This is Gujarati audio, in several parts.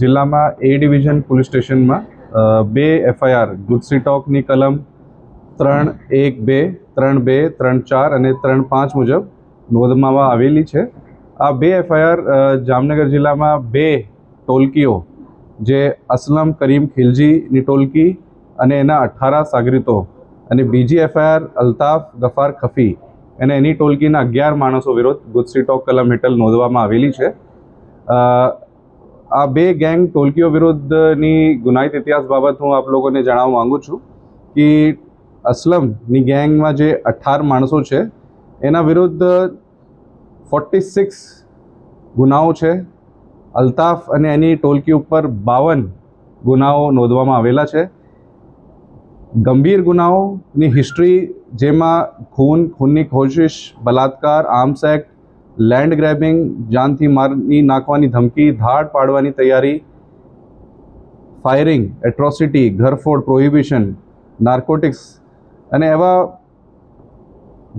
જિલ્લામાં એ ડિવિઝન પોલીસ સ્ટેશનમાં 2 FIR ગુજસી ટોકની કલમ 3(1)(2), 3(2), 3(4) અને 3(5) મુજબ નોંધવામાં આવેલી છે। આ 2 FIR જામનગર જિલ્લામાં 2 ટોલકીઓ જે અસલમ કરીમ ખિલજીની ટોલકી અને એના 18 સાગરીતો અને બીજી FIR અલ્તાફ ગફાર ખફી અને એની ટોલકીના 11 માણસો વિરુદ્ધ ગુજસી ટોક કલમ હેઠળ નોંધવામાં આવેલી છે। આ 2 ગેંગ ટોલકીઓ વિરુદ્ધની ગુનાહિત ઇતિહાસ બાબત હું આપ લોકોને જણાવવા માંગુ છું કે અસલમની ગેંગમાં જે 18 માણસો છે એના વિરુદ્ધ 46 ગુનાઓ છે। અલ્તાફ અને એની ટોલકી ઉપર 52 ગુનાઓ નોંધવામાં આવેલા છે। ગંભીર ગુનાઓની હિસ્ટ્રી જેમાં ખૂનની કોશિશ, બલાત્કાર, આર્મ્સ એક્ટ, લેન્ડ ગ્રેબિંગ, જાનથી મારી નાખવાની ધમકી, ધાડ પાડવાની તૈયારી, ફાયરિંગ, એટ્રોસિટી, ઘરફોડ, પ્રોહિબિશન, નાર્કોટિક્સ અને એવા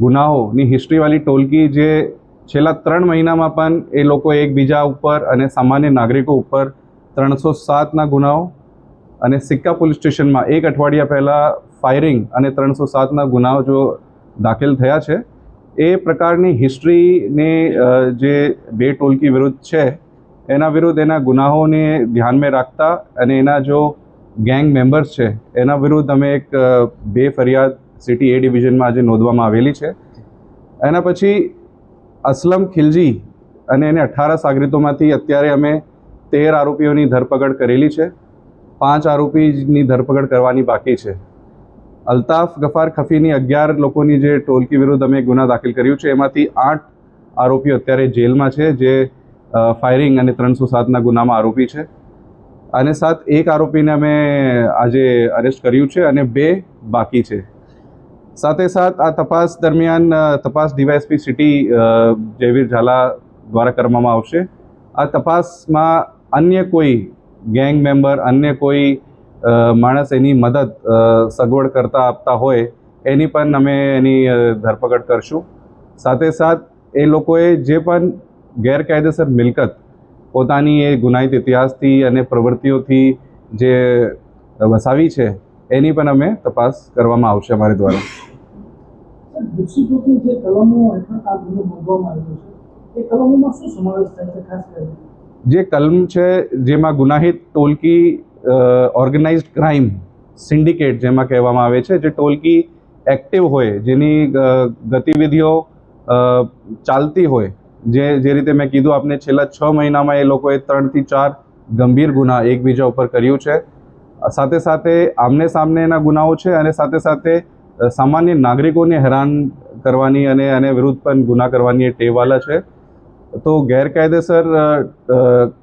ગુનાઓની હિસ્ટ્રીવાળી ટોલકી જે છેલ્લા 3 મહિનામાં પણ એ લોકો એકબીજા ઉપર અને સામાન્ય નાગરિકો ઉપર 307ના ગુનાઓ અને સિક્કા પોલીસ સ્ટેશનમાં 1 અઠવાડિયા પહેલાં ફાયરિંગ અને 307ના ગુનાઓ જો દાખલ થયા છે। એ પ્રકારની હિસ્ટ્રીને જે 2 ટોલકી વિરુદ્ધ છે એના વિરુદ્ધ એના ગુનાઓને ધ્યાનમાં રાખતા અને એના જો ગેંગ મેમ્બર્સ છે એના વિરુદ્ધ અમે એક 2 ફરિયાદ સિટી એ ડિવિઝનમાં આજે નોંધવામાં આવેલી છે। એના પછી અસલમ ખિલજી અને એને 18 સાગરીતોમાંથી અત્યારે અમે 13 આરોપીઓની ધરપકડ કરેલી છે। 5 આરોપીની ધરપકડ કરવાની બાકી છે। અલ્તાફ ગફાર ખફીની 11 લોકોની જે ટોલકી વિરુદ્ધ અમે ગુના દાખલ કર્યું છે એમાંથી 8 આરોપીઓ અત્યારે જેલમાં છે જે ફાયરિંગ અને 307ના ગુનામાં આરોપી છે અને એક આરોપીને અમે આજે અરેસ્ટ કર્યું છે અને 2 બાકી છે। સાથે આ તપાસ દરમિયાન તપાસ ડીવાયએસપી સિટી જયવીર ઝાલા દ્વારા કરવામાં આવશે। આ તપાસમાં અન્ય કોઈ ગેંગ મેમ્બર, અન્ય કોઈ માણસ એની મદદ સગવડ કરતા આપતા હોય એની પણ અમે એની ધરપકડ કરશું। સાથે એ લોકોએ જે પણ ગેરકાયદેસર મિલકત પોતાની એ ગુનાહિત ઇતિહાસથી અને પ્રવૃત્તિઓથી જે વસાવી છે એની પણ અમે તપાસ કરવામાં આવશે અમારી દ્વારા। ગુજસી ટોકની જે કલમો હેઠળ આ ગુનો નોંધવામાં આવ્યો છે એ કલમોમાં શું સમાવેશ થાય છે? ખાસ કરીને જે કલમ છે જેમાં ગુનાહિત ટોલકી ઓર્ગેનાઇઝડ ક્રાઇમ સિન્ડિકેટ જેમાં કહેવામાં આવે છે, જે ટોલકી એક્ટિવ હોય, જેની ગતિવિધિઓ ચાલતી હોય, જે રીતે મેં કીધું આપને છેલ્લા 6 મહિનામાં એ લોકોએ 3 થી 4 ગંભીર ગુના એકબીજા ઉપર કર્યું છે। સાથે આમને સામનેના ગુનાઓ છે અને સાથે સામાન્ય નાગરિકોને હેરાન કરવાની અને વિરુદ્ધ પણ ગુના કરવાની એ ટેવવાલા છે। તો ગેરકાયદેસર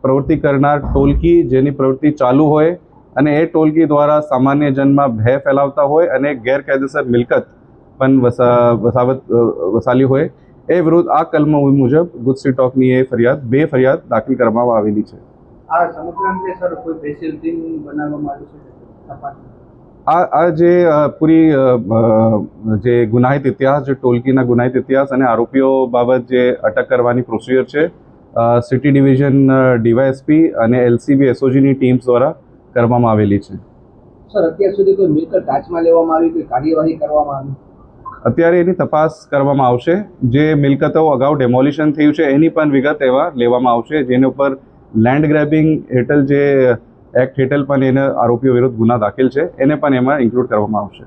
પ્રવૃત્તિ કરનાર ટોલકી જેની પ્રવૃત્તિ ચાલુ હોય અને એ ટોલકી દ્વારા સામાન્ય જનમાં ભય ફેલાવતા હોય અને ગેરકાયદેસર મિલકત પણ વસાલી હોય એ વિરુદ્ધ આ કલમો મુજબ ગુજસી ટોકની એ 2 ફરિયાદ દાખલ કરવામાં આવેલી છે। આ સમગ્ર અંગે સર કોઈ સ્પેશિયલ ટીમ બનાવવામાં આવી છે? આ જે પૂરી જે ગુનાહિત ઇતિહાસ, જે ટોલકીના ગુનાહિત ઇતિહાસ અને આરોપીઓ બાબત જે અટક કરવાની પ્રોસિજર છે સિટી ડિવિઝન ડીવાયએસપી અને LCB SOGની ટીમ્સ દ્વારા કરવામાં આવેલી છે। સર, અત્યાર સુધી કોઈ મિલકત ટાચમાં લેવામાં આવી, કોઈ કાર્યવાહી કરવામાં આવી? અત્યારે એની તપાસ કરવામાં આવશે। જે મિલકતો અગાઉ ડેમોલિશન થયું છે એની પણ વિગત એવા લેવામાં આવશે, જેની ઉપર લેન્ડ ગ્રેબિંગ હેઠળ જે એક્ટ હેઠળ પણ એને આરોપીઓ વિરુદ્ધ ગુના દાખલ છે એને પણ એમાં ઇન્ક્લુડ કરવામાં આવશે।